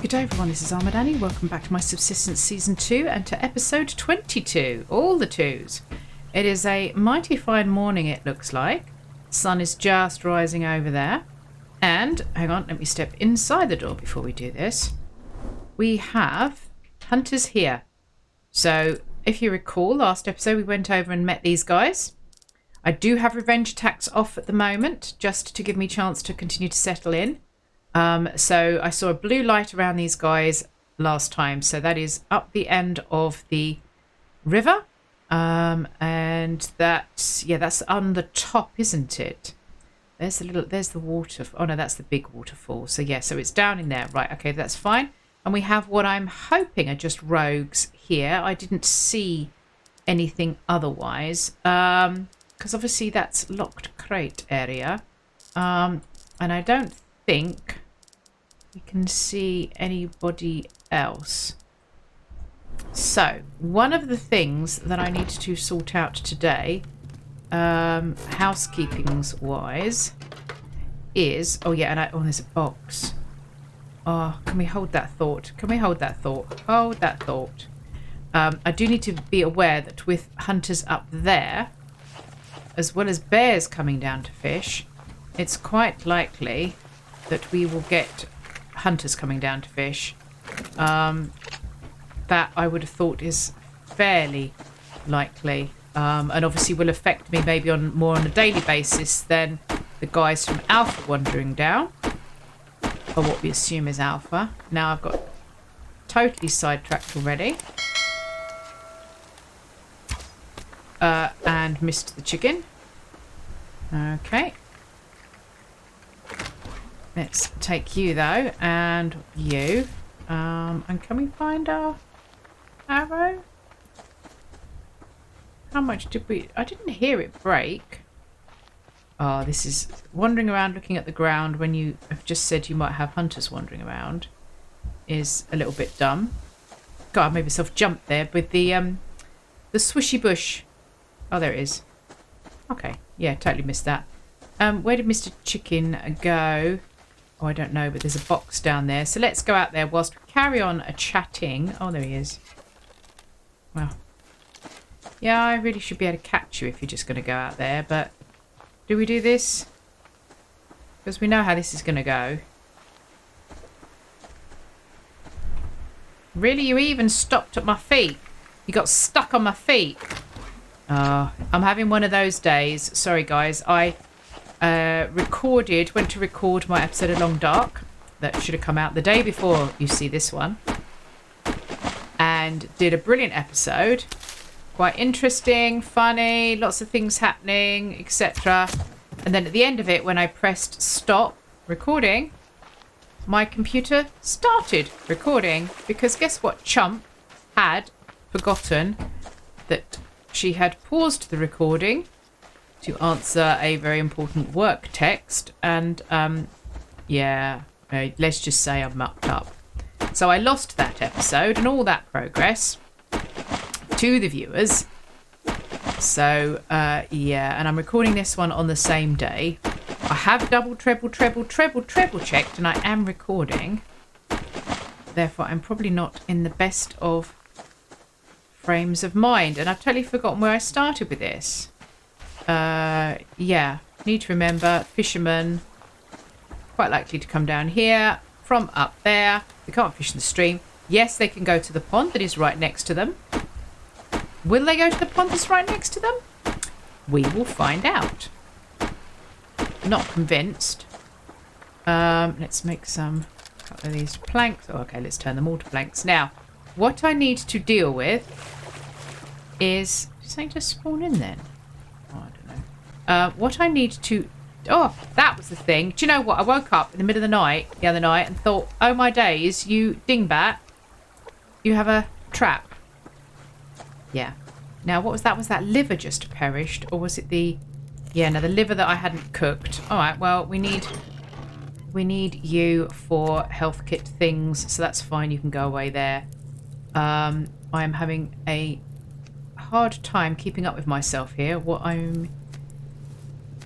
Good day everyone, this is Armored Annie. Welcome back to my Subsistence Season 2 and to episode 22. All the twos. It is a mighty fine morning, it looks like. The sun is just rising over there. And, hang on, let me step inside the door before we do this. We have hunters here. So, if you recall, last episode we went over and met these guys. I do have revenge attacks off at the moment, just to give me a chance to continue to settle in. So I saw a blue light around these guys last time. So that is up the end of the river. And that's on the top, isn't it? There's the water. Oh no, that's the big waterfall. So yeah, so it's down in there. Right, okay, that's fine. And we have what I'm hoping are just rogues here. I didn't see anything otherwise. Because obviously that's locked crate area. And I don't think we can see anybody else. So one of the things that I need to sort out today, housekeepings wise, is there's a box. Can we hold that thought? Hold that thought. I do need to be aware that with hunters up there, as well as bears coming down to fish, it's quite likely that we will get hunters coming down to fish. That I would have thought is fairly likely, and obviously will affect me maybe more on a daily basis than the guys from Alpha wandering down, or what we assume is Alpha. Now I've got totally sidetracked already, and missed the chicken. Okay. Let's take you though, and you. And can we find our arrow? How much did we... I didn't hear it break. Oh, this is... Wandering around looking at the ground when you have just said you might have hunters wandering around is a little bit dumb. God, I made myself jump there with the swishy bush. Oh, there it is. Okay, yeah, totally missed that. Where did Mr. Chicken go? Oh, I don't know, but there's a box down there. So let's go out there whilst we carry on chatting. Oh, there he is. Well, yeah, I really should be able to catch you if you're just going to go out there. But do we do this? Because we know how this is going to go. Really? You even stopped at my feet? You got stuck on my feet? Oh, I'm having one of those days. Sorry, guys. I... went to record my episode of Long Dark that should have come out the day before you see this one, and did a brilliant episode, quite interesting, funny, lots of things happening, etc. And then at the end of it, when I pressed stop recording, my computer started recording, because guess what? Chump had forgotten that she had paused the recording to answer a very important work text, and let's just say I mucked up. So I lost that episode and all that progress to the viewers. So and I'm recording this one on the same day. I have double, treble checked, and I am recording. Therefore, I'm probably not in the best of frames of mind, and I've totally forgotten where I started with this. Need to remember, fishermen quite likely to come down here from up there. They can't fish in the stream. Yes, they can go to the pond that is right next to them. Will they go to the pond that's right next to them? We will find out. Not convinced. Let's make a couple of these planks. Oh, okay, let's turn them all to planks. Now, what I need to deal with is... Did something just spawn in then? What I need to... Oh, that was the thing. Do you know what? I woke up in the middle of the night the other night and thought, oh my days, you dingbat, you have a trap. Yeah. Now, what was that? Was that liver just perished? Or was it the... Yeah, no, the liver that I hadn't cooked. All right, well, we need you for health kit things, so that's fine. You can go away there. I am having a hard time keeping up with myself here.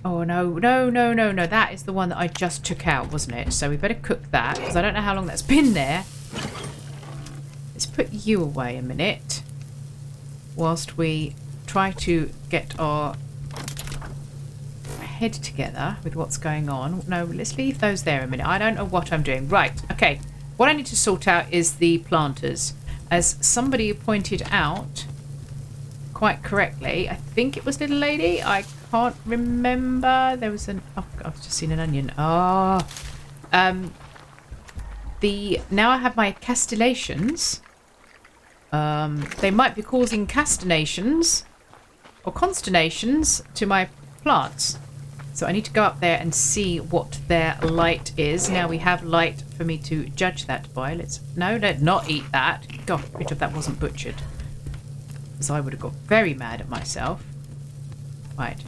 Oh, no. That is the one that I just took out, wasn't it? So we better cook that, because I don't know how long that's been there. Let's put you away a minute whilst we try to get our head together with what's going on. No, let's leave those there a minute. I don't know what I'm doing. Right, okay. What I need to sort out is the planters. As somebody pointed out quite correctly, I think it was Little Lady. I can't remember. There was an... Oh, I've just seen an onion. Oh. Now I have my castellations. They might be causing castellations or consternations to my plants. So I need to go up there and see what their light is. Now we have light for me to judge that by. Let's not eat that. God, good job that wasn't butchered. Because I would have got very mad at myself. Right.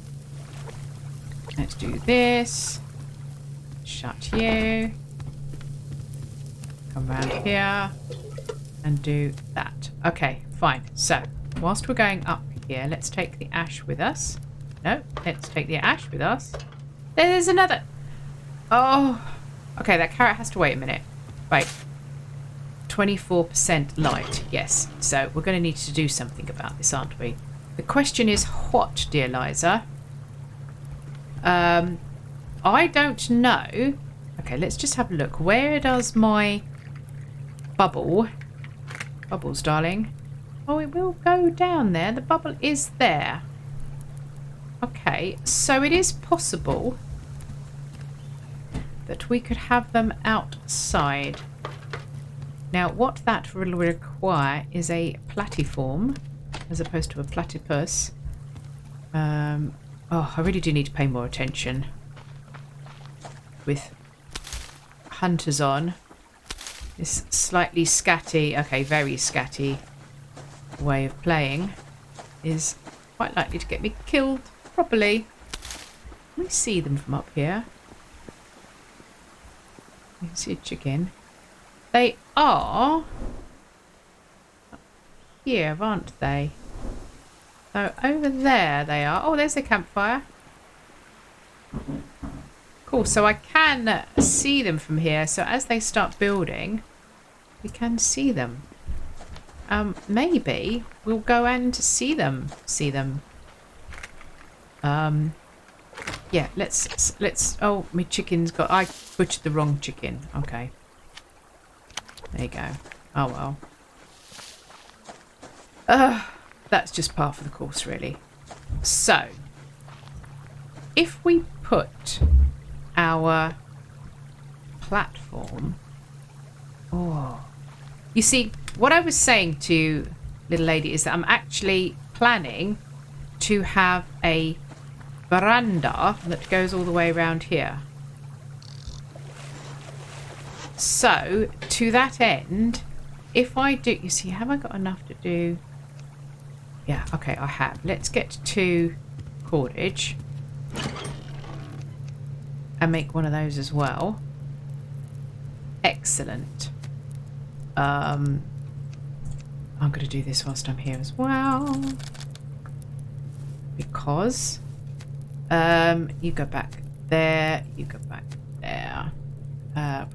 Let's do this. Shut you. Come round here. And do that. Okay, fine. So, whilst we're going up here, let's take the ash with us. No, let's take the ash with us. There's another. Oh. Okay, that carrot has to wait a minute. Right. 24% light. Yes. So we're going to need to do something about this, aren't we? The question is what, dear Liza? I don't know. Okay, let's just have a look. Where does my bubble... Bubbles, darling. Oh, it will go down there. The bubble is there. Okay, so it is possible that we could have them outside. Now, what that will require is a platiform as opposed to a platypus. Oh, I really do need to pay more attention with hunters on. This slightly scatty, okay, very scatty way of playing is quite likely to get me killed properly. Can we see them from up here? You can see a chicken. They are up here, aren't they? So over there they are. Oh, there's a campfire. Cool, so I can see them from here. So as they start building, we can see them. Maybe we'll go and see them. Yeah, let's. Oh, my chicken's got. I butchered the wrong chicken. Okay. There you go. Oh well. That's just par for the course, really. So, if we put our platform. Oh, you see, what I was saying to Little Lady is that I'm actually planning to have a veranda that goes all the way around here. So, to that end, if I do... You see, have I got enough to do... Yeah, okay, I have. Let's get to cordage. And make one of those as well. Excellent. I'm going to do this whilst I'm here as well. Because... you go back there, you go back there.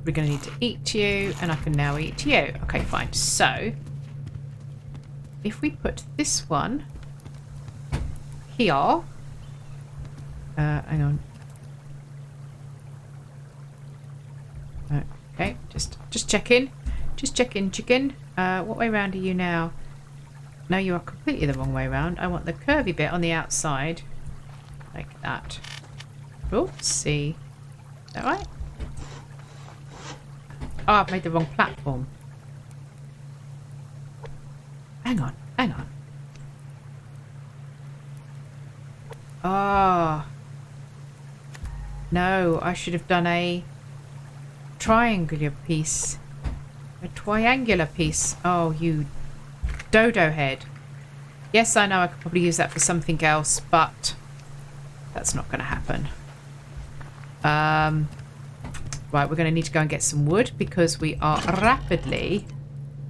We're going to need to eat you, and I can now eat you. Okay, fine. So, if we put this one here... hang on. Okay, just checking. Just checking, chicken. What way round are you now? No, you are completely the wrong way round. I want the curvy bit on the outside. Like that. Oopsie. Is that right? Oh, I've made the wrong platform. Hang on, hang on. Ah. Oh. No, I should have done a triangular piece. A triangular piece. Oh, you dodo head. Yes, I know I could probably use that for something else, but that's not going to happen. Right, we're going to need to go and get some wood because we are rapidly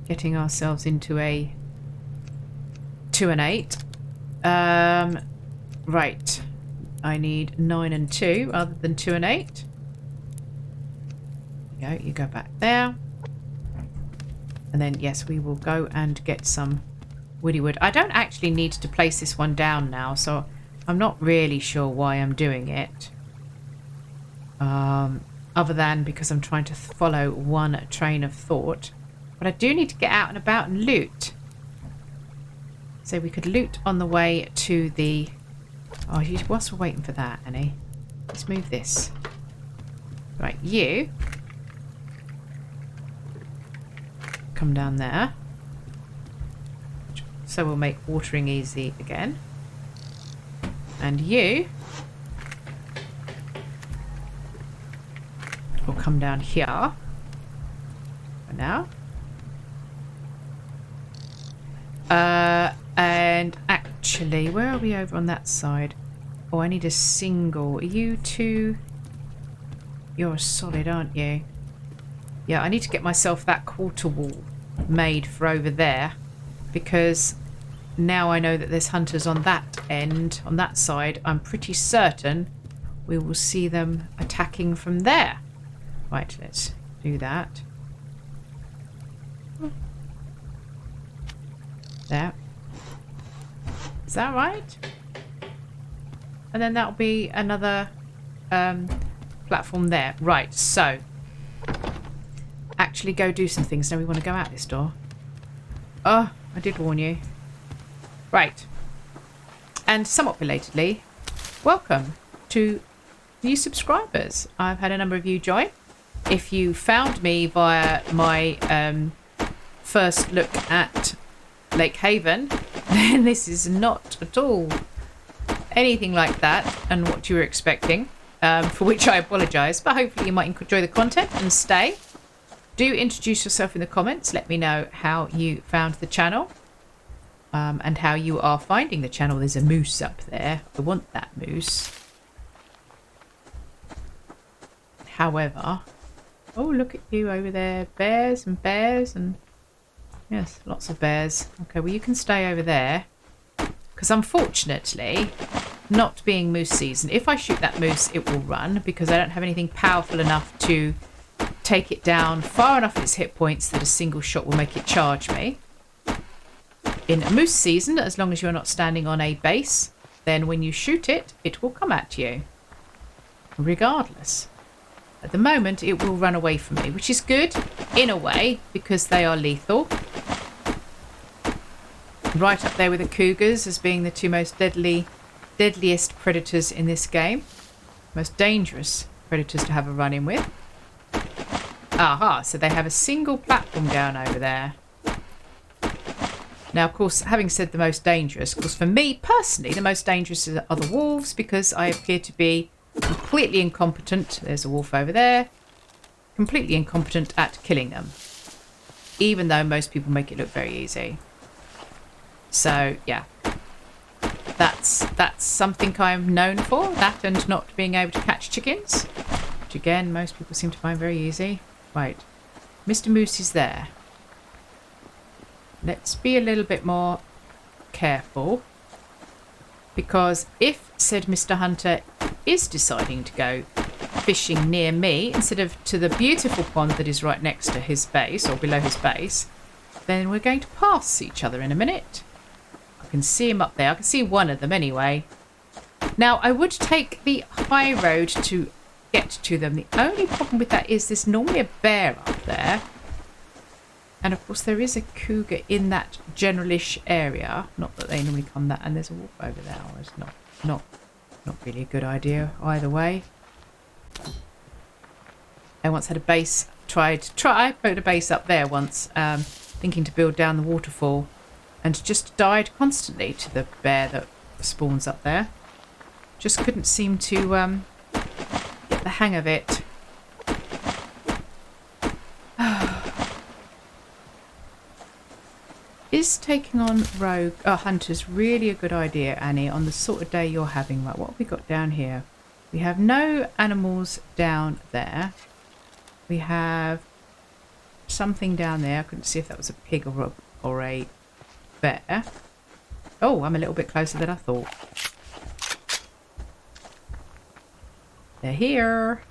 getting ourselves into a 2 and 8. Right. I need 9 and 2 rather than 2 and 8. There you go. You go back there. And then, yes, we will go and get some woody wood. I don't actually need to place this one down now, so I'm not really sure why I'm doing it. Other than because I'm trying to follow one train of thought. But I do need to get out and about and loot. So we could loot on the way to the... Oh, whilst we're waiting for that, Annie, let's move this. Right, you come down there. So we'll make watering easy again. And you will come down here for now. And actually, where are we over on that side? Oh, I need a single. Are you two? You're solid, aren't you? Yeah, I need to get myself that quarter wall made for over there, because now I know that there's hunters on that end, on that side. I'm pretty certain we will see them attacking from there. Right, let's do that. There. Is that right? And then that'll be another platform there. Right, so actually go do some things. Now we want to go out this door. Oh, I did warn you. Right. And somewhat belatedly, welcome to new subscribers. I've had a number of you join. If you found me via my first look at Lake Haven, then this is not at all anything like that and what you were expecting, for which I apologise, but hopefully you might enjoy the content and stay. Do introduce yourself in the comments. Let me know how you found the channel, and how you are finding the channel. There's a moose up there. I want that moose. However, oh, look at you over there. Bears and bears and... Yes, lots of bears. Okay, well, you can stay over there. Because unfortunately, not being moose season, if I shoot that moose, it will run, because I don't have anything powerful enough to take it down far enough its hit points that a single shot will make it charge me. In moose season, as long as you're not standing on a base, then when you shoot it, it will come at you. Regardless. At the moment, it will run away from me, which is good in a way, because they are lethal. Right up there with the cougars as being the two most deadliest predators in this game. Most dangerous predators to have a run-in with. Aha, so they have a single platform down over there. Now, of course, having said the most dangerous, of course, for me personally, the most dangerous are the wolves, because I appear to be completely incompetent. There's a wolf over there. Completely incompetent at killing them. Even though most people make it look very easy. So, yeah. That's something I'm known for. That and not being able to catch chickens. Which, again, most people seem to find very easy. Right. Mr. Moose is there. Let's be a little bit more careful. Because if said Mr. Hunter is deciding to go fishing near me instead of to the beautiful pond that is right next to his base or below his base, then we're going to pass each other in a minute. I can see him up there. I can see one of them anyway. Now, I would take the high road to get to them. The only problem with that is there's normally a bear up there. And of course there is a cougar in that generalish area. Not that they normally come that, and there's a wolf over there. Oh, it's not really a good idea either way. I once had a base, I put a base up there once, thinking to build down the waterfall, and just died constantly to the bear that spawns up there. Just couldn't seem to get the hang of it. Is taking on rogue hunters really a good idea, Annie, on the sort of day you're having? Right, what have we got down here? We have no animals down there. We have something down there. I couldn't see if that was a pig or a bear. Oh, I'm a little bit closer than I thought. They're here.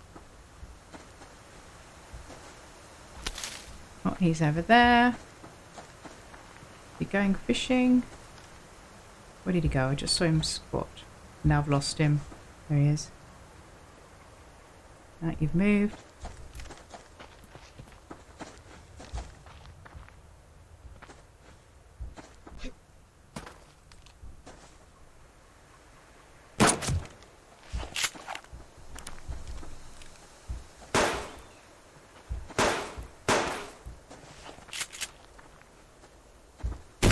Oh, he's over there. going fishing? Where did he go? I just saw him squat. Now I've lost him. There he is. Right, you've moved.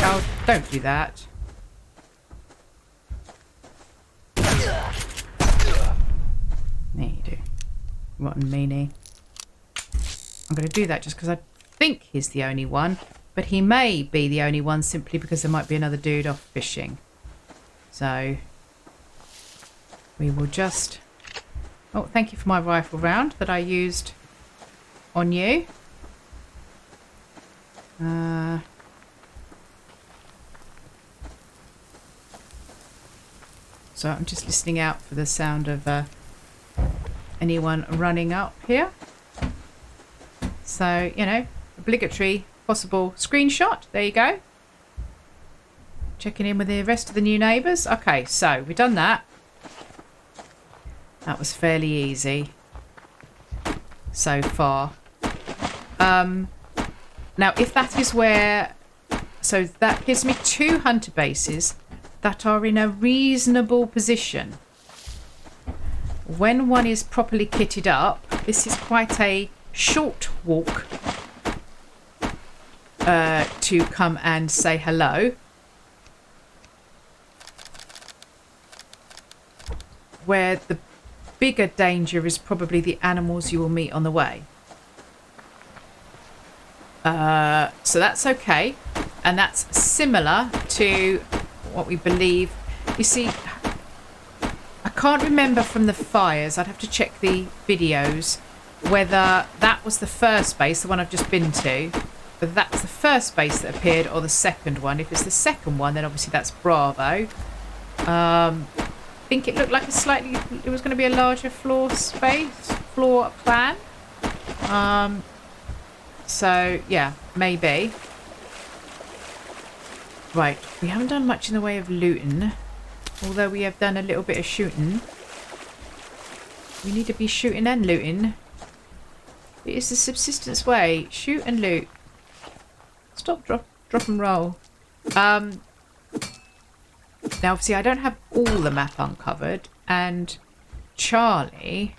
Oh, don't do that. There you do. Rotten meanie. I'm going to do that just because I think he's the only one. But he may be the only one simply because there might be another dude off fishing. So we will just... Oh, thank you for my rifle round that I used on you. So I'm just listening out for the sound of anyone running up here. So, you know, obligatory possible screenshot. There you go. Checking in with the rest of the new neighbours. Okay, so we've done that. That was fairly easy so far. Now, if that is where... So that gives me 2 hunter bases that are in a reasonable position. When one is properly kitted up, this is quite a short walk to come and say hello. Where the bigger danger is probably the animals you will meet on the way. So that's okay. And that's similar to what we believe. You see, I can't remember from the fires. I'd have to check the videos whether that was the first base, the one I've just been to, whether that's the first base that appeared or the second one. If it's the second one, then obviously that's Bravo. I think it looked like it was going to be a larger floor plan. So yeah, maybe. Right, we haven't done much in the way of looting, although we have done a little bit of shooting. We need to be shooting and looting. It is the subsistence way. Shoot and loot. Stop, drop and roll. Now, obviously, I don't have all the map uncovered, and Charlie...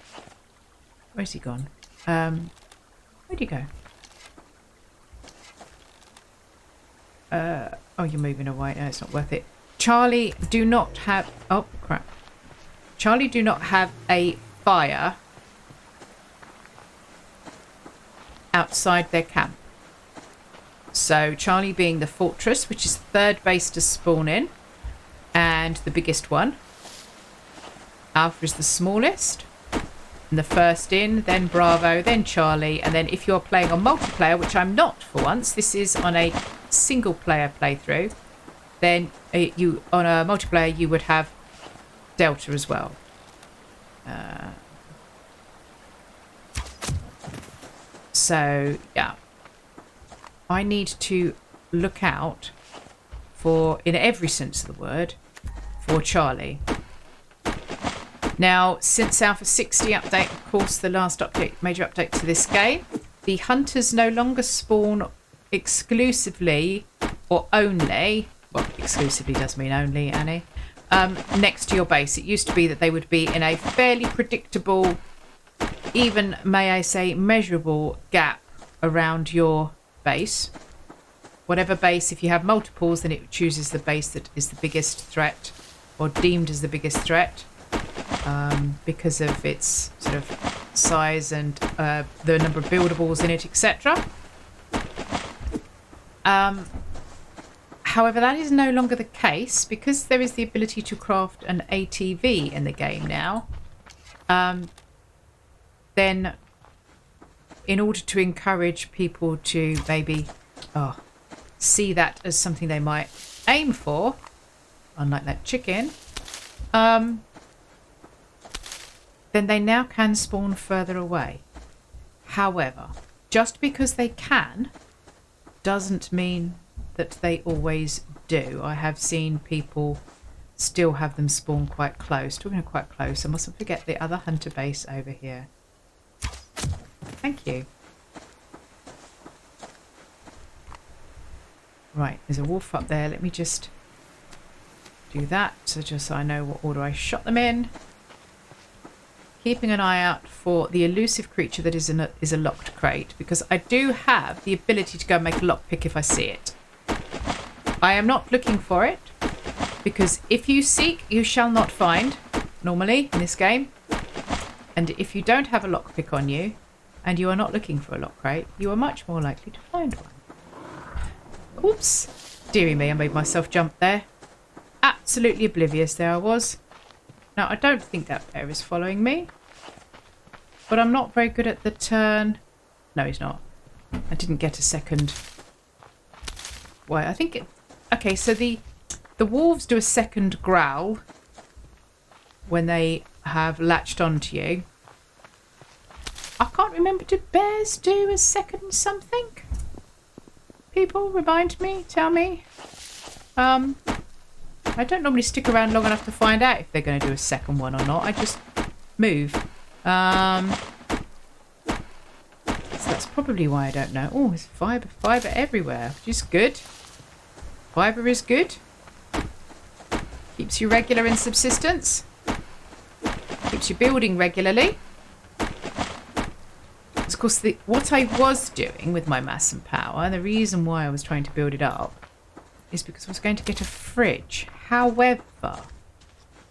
Where's he gone? Where'd he go? Oh, you're moving away. No, it's not worth it. Charlie do not have... Oh, crap. Charlie do not have a fire outside their camp. So Charlie being the fortress, which is the third base to spawn in, and the biggest one. Alpha is the smallest. And the first in, then Bravo, then Charlie, and then if you're playing on multiplayer, which I'm not for once, this is on a single player playthrough, then you on a multiplayer you would have Delta as well. So yeah, I need to look out for, in every sense of the word, for Charlie. Now, since Alpha 60 update, of course, the last update, major update to this game, the hunters no longer spawn exclusively or only, well, exclusively does mean only, Annie, next to your base. It used to be that they would be in a fairly predictable, even, may I say, measurable gap around your base. Whatever base, if you have multiples, then it chooses the base that is the biggest threat or deemed as the biggest threat. Because of its sort of size and the number of buildables in it, etc. However, that is no longer the case because there is the ability to craft an ATV in the game now. Then, in order to encourage people to maybe see that as something they might aim for, unlike that chicken, then they now can spawn further away. However, just because they can doesn't mean that they always do. I have seen people still have them spawn quite close. Talking of quite close, I mustn't forget the other hunter base over here. Thank you. Right, there's a wolf up there. Let me just do that, so just so I know what order I shot them in. Keeping an eye out for the elusive creature that is a locked crate, because I do have the ability to go and make a lockpick if I see it. I am not looking for it, because if you seek, you shall not find, normally, in this game. And if you don't have a lockpick on you, and you are not looking for a lock crate, you are much more likely to find one. Oops. Dearie me, I made myself jump there. Absolutely oblivious there I was. Now, I don't think that bear is following me. But I'm not very good at the turn. No, he's not. I didn't get a second. Why, I think it... Okay, so the wolves do a second growl when they have latched onto you. I can't remember, do bears do a second something? People, remind me, tell me. I don't normally stick around long enough to find out if they're going to do a second one or not. I just move. So that's probably why I don't know. Oh, there's fibre everywhere, which is good. Fibre is good. Keeps you regular in subsistence. Keeps you building regularly. Of course, what I was doing with my mass and power, and the reason why I was trying to build it up, is because I was going to get a fridge. However,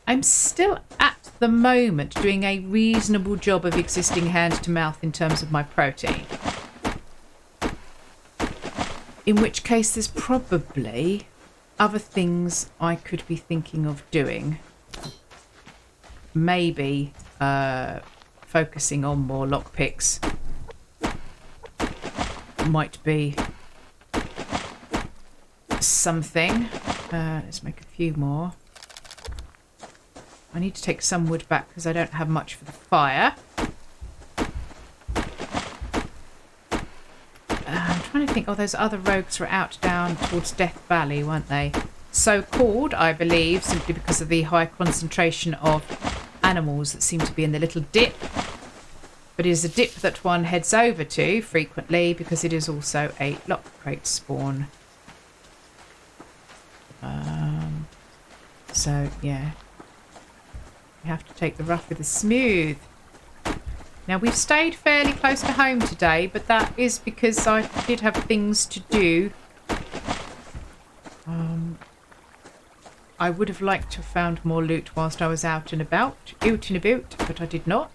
I'm still at the moment doing a reasonable job of existing hand to mouth in terms of my protein. In which case there's probably other things I could be thinking of doing. Maybe focusing on more lockpicks might be something. Let's make a few more. I need to take some wood back because I don't have much for the fire. I'm trying to think. Oh, those other rogues were out down towards Death Valley, weren't they? So called, I believe, simply because of the high concentration of animals that seem to be in the little dip. But it is a dip that one heads over to frequently because it is also a lock crate spawn. So, yeah. You have to take the rough with the smooth. Now, we've stayed fairly close to home today, but that is because I did have things to do. I would have liked to have found more loot whilst I was out and about, but I did not.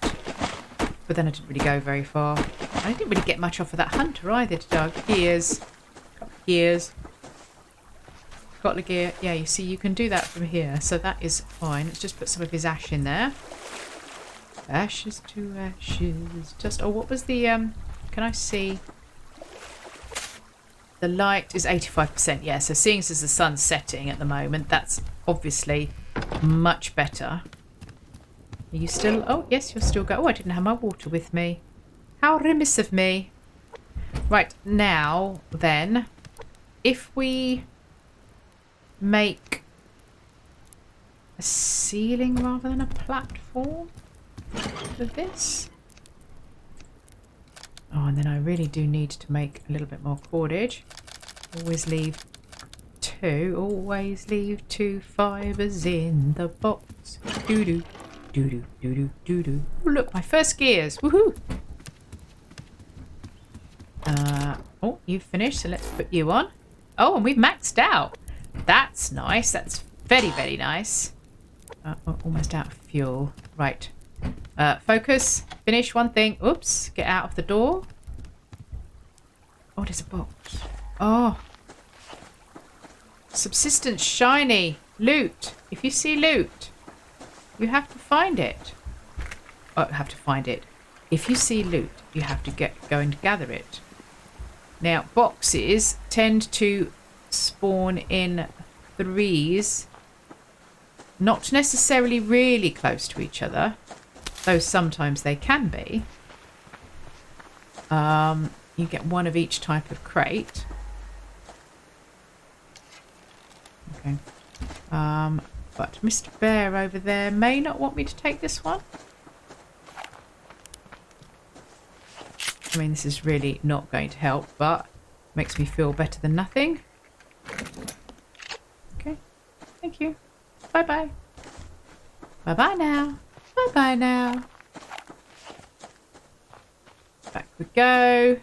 But then I didn't really go very far. I didn't really get much off of that hunter either, did I? Gears. Got the gear. Yeah, you see, you can do that from here, so that is fine. Let's just put some of his ash in there. Ashes to ashes. Just, oh, what was the, can I see? The light is 85%. Yeah, so seeing as the sun's setting at the moment, that's obviously much better. Are you still, oh, yes, you're still going. Oh, I didn't have my water with me. How remiss of me. Right, now, then, if we make a ceiling rather than a platform for this. Oh, and then I really do need to make a little bit more cordage. Always leave two fibres in the box. Doo-doo, doo-doo, doo-doo, doo-doo. Oh, look, my first gears. Woohoo! Oh, you've finished, so let's put you on. Oh, and we've maxed out. That's nice. That's very, very nice. We're almost out of fuel. Right. Focus. Finish one thing. Oops. Get out of the door. Oh, there's a box. Oh. Subsistence shiny. Loot. If you see loot, you have to find it. Oh, have to find it. If you see loot, you have to go and gather it. Now, boxes tend to spawn in threes, not necessarily really close to each other, though sometimes they can be. You get one of each type of crate. Okay. But Mr. Bear over there may not want me to take this one. I mean, this is really not going to help, but makes me feel better than nothing. Okay. Thank you. Bye-bye. Bye-bye now. Bye-bye now. Back we go.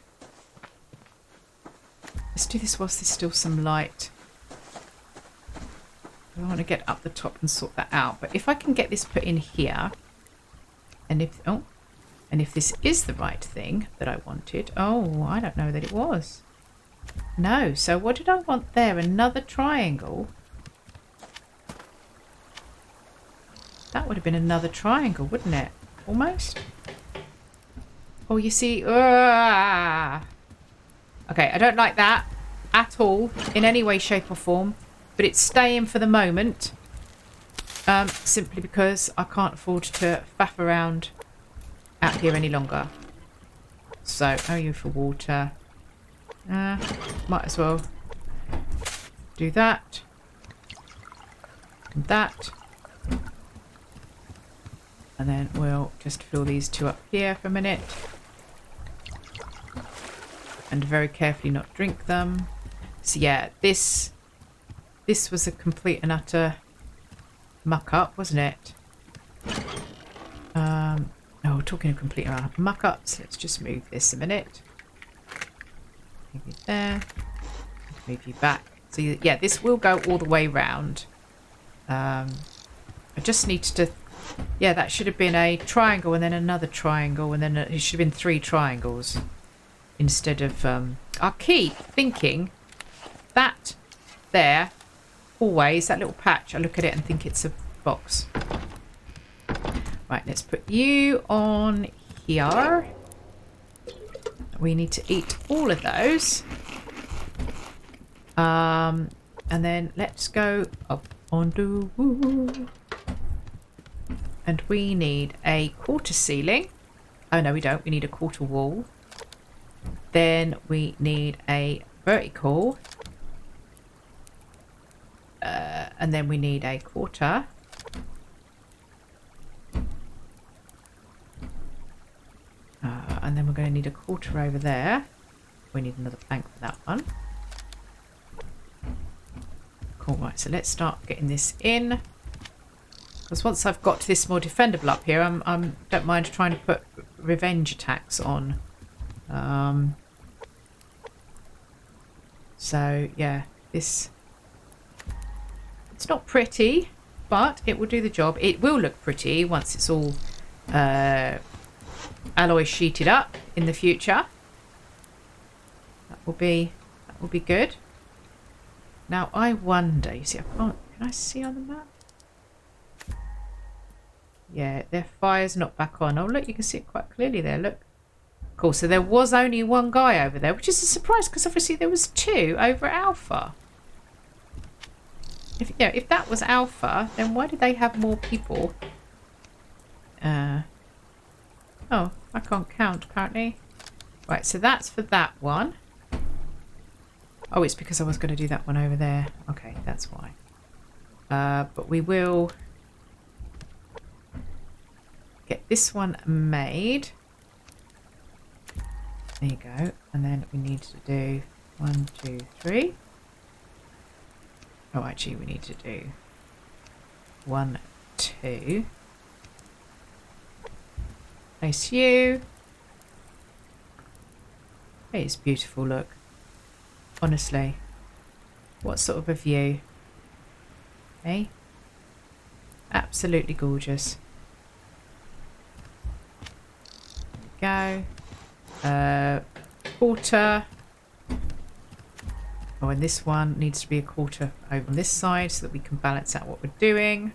Let's do this whilst there's still some light. I want to get up the top and sort that out. But if I can get this put in here, and if this is the right thing that I wanted. Oh, I don't know that it was. No. So what did I want there? Another triangle. That would have been another triangle, wouldn't it? Almost. Oh, you see. Okay, I don't like that at all in any way, shape or form. But it's staying for the moment. Simply because I can't afford to faff around out here any longer. So, you for water. Might as well do that. And that. And then we'll just fill these two up here for a minute. And very carefully not drink them. So yeah, this was a complete and utter muck up, wasn't it? No, talking of complete and utter muck ups, let's just move this a minute. Move you there. Move you back. So yeah, this will go all the way round. I just need to... Yeah, that should have been a triangle and then another triangle and then it should have been 3 triangles instead of... I keep thinking that there, always, that little patch, I look at it and think it's a box. Right, let's put you on here. We need to eat all of those. And then let's go up onto... And we need a quarter ceiling. Oh, no, we don't. We need a quarter wall. Then we need a vertical. And then we need a quarter. And then we're going to need a quarter over there. We need another plank for that one. Cool, right. So let's start getting this in. Because once I've got this more defendable up here, I don't mind trying to put revenge attacks on. So yeah, this... It's not pretty, but it will do the job. It will look pretty once it's all alloy sheeted up in the future. That will be good. Now I wonder, you see, I can't... Can I see on the map? Yeah, their fire's not back on. Oh, look, you can see it quite clearly there. Look. Cool, so there was only one guy over there, which is a surprise because obviously there was 2 over at Alpha. If that was Alpha, then why did they have more people? Oh, I can't count apparently. Right, so that's for that one. Oh, it's because I was going to do that one over there. Okay, that's why. But we will... get this one made. There you go. And then we need to do 1, 2, 3. Oh, actually, we need to do 1, 2. Place you. It's beautiful, look. Honestly. What sort of a view? Eh? Absolutely gorgeous. Go. Quarter. Oh, and this one needs to be a quarter over on this side so that we can balance out what we're doing.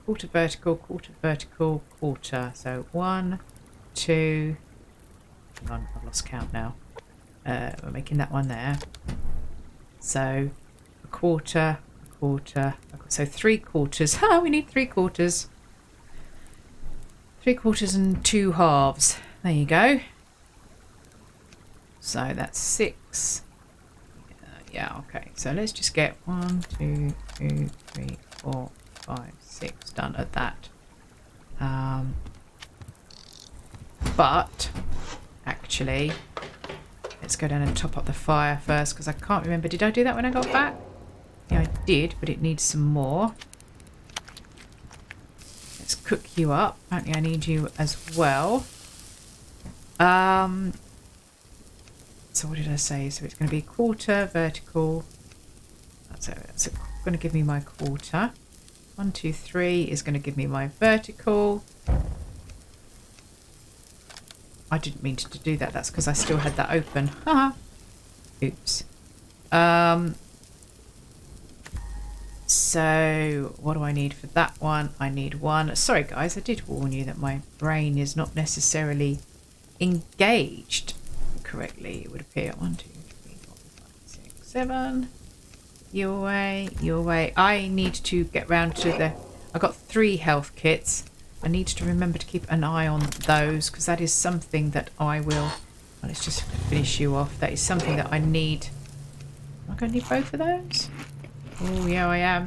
Quarter vertical, quarter. So 1, 2. Hang on, I've lost count now. We're making that one there. So a quarter. So 3 quarters. Oh, we need 3 quarters. 3 quarters and 2 halves. There you go. So that's 6, Yeah, okay. So let's just get 1, 2, 3, 4, 5, 6 done at that. But actually, let's go down and top up the fire first because I can't remember. Did I do that when I got back? Yeah, I did, but it needs some more. Let's cook you up. Apparently I need you as well. So what did I say? So it's going to be quarter vertical. That's going to give me my quarter. 1, 2, 3 is going to give me my vertical. I didn't mean to do that. That's because I still had that open. Haha. Oops. So what do I need for that one? I need 1. Sorry guys, I did warn you that my brain is not necessarily engaged correctly. It would appear 1, 2, 3, 4, 5, 6, 7. Your way. I need to get round to the... I've got 3 health kits. I need to remember to keep an eye on those because that is something that I will... Well, let's just finish you off. That is something that I need. Am I going to need both of those? Oh, yeah, I am.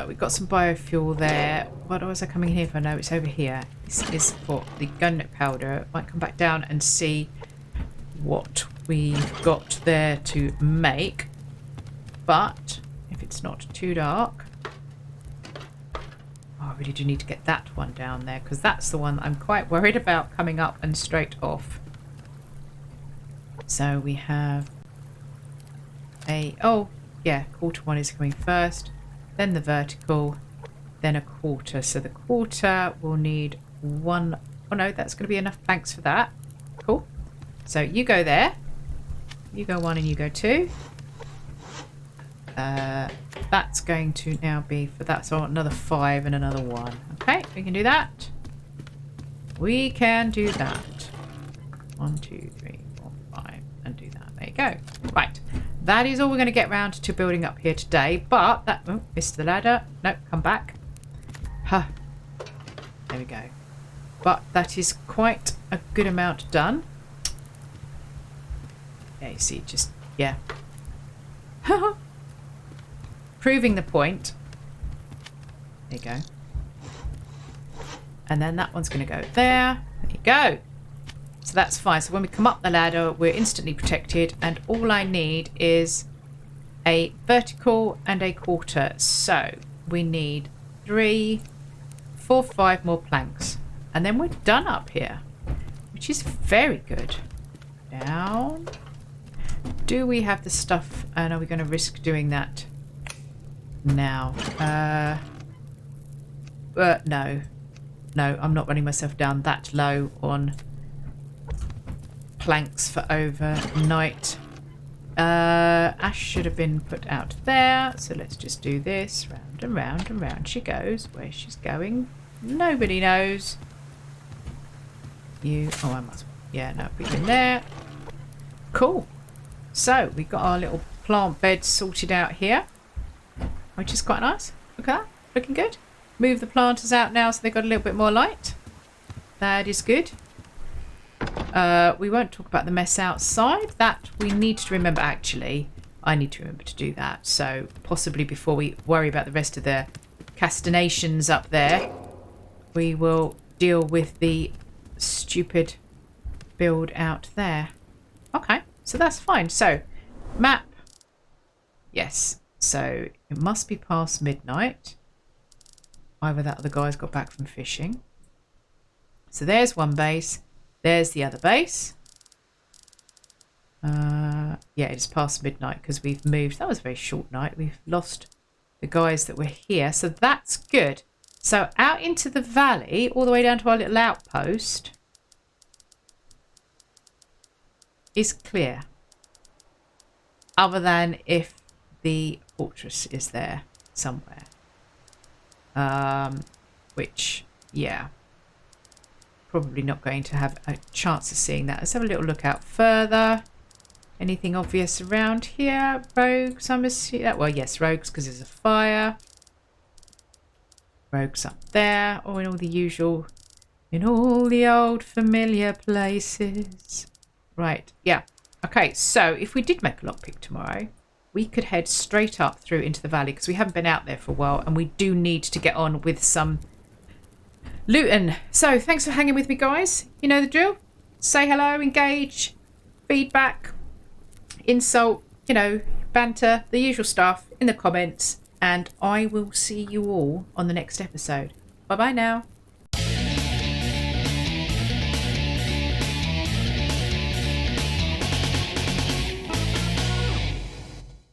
We've got some biofuel there. What was I coming here for? No, it's over here. This is for the gunpowder. Might come back down and see what we've got there to make. But if it's not too dark... Oh, I really do need to get that one down there because that's the one that I'm quite worried about coming up and straight off. So we have a... Oh, yeah, quarter one is coming first. Then the vertical. Then a quarter. So the quarter will need 1... Oh, no, that's going to be enough planks for that. Cool. So you go there. You go 1 and you go 2. That's going to now be for that. So another 5 and another 1. Okay, we can do that. We can do that. 1, 2, 3, 4, 5, and do that. There you go. Right. That is all we're going to get round to building up here today. But that... Oh, missed the ladder. Nope, come back. Huh. There we go. But that is quite a good amount done. Yeah, you see, just... Yeah. Proving the point. There you go. And then that one's going to go there. There you go. So that's fine. So when we come up the ladder, we're instantly protected. And all I need is a vertical and a quarter. So we need 3, 4, 5 more planks. And then we're done up here, which is very good. Down. Do we have the stuff? And are we going to risk doing that now? No. No, I'm not running myself down that low on planks for overnight. Ash should have been put out there. So let's just do this. Round and round and round she goes. Where she's going, nobody knows. You... Oh, I must... Yeah, no, put you in there. Cool. So, we've got our little plant bed sorted out here, which is quite nice. Look at that. Looking good. Move the planters out now so they've got a little bit more light. That is good. We won't talk about the mess outside. That we need to remember, actually. I need to remember to do that. So, possibly before we worry about the rest of the castellations up there, we will deal with the stupid build out there. Okay. So that's fine. So, map. Yes. So, it must be past midnight. Either that or the guys got back from fishing. So, there's one base. There's the other base. Yeah, it's past midnight because we've moved. That was a very short night. We've lost the guys that were here. So, that's good. So, out into the valley, all the way down to our little outpost, is clear, other than if the fortress is there somewhere, which, yeah, probably not going to have a chance of seeing that. Let's have a little look out further. Anything obvious around here? Rogues, I'm assuming. Well, yes, rogues, because there's a fire. Rogues up there, or in all the usual, in all the old familiar places. Right, yeah. Okay, so if we did make a lockpick tomorrow, we could head straight up through into the valley because we haven't been out there for a while and we do need to get on with some looting. So thanks for hanging with me, guys. You know the drill. Say hello, engage, feedback, insult, you know, banter, the usual stuff in the comments. And I will see you all on the next episode. Bye-bye now.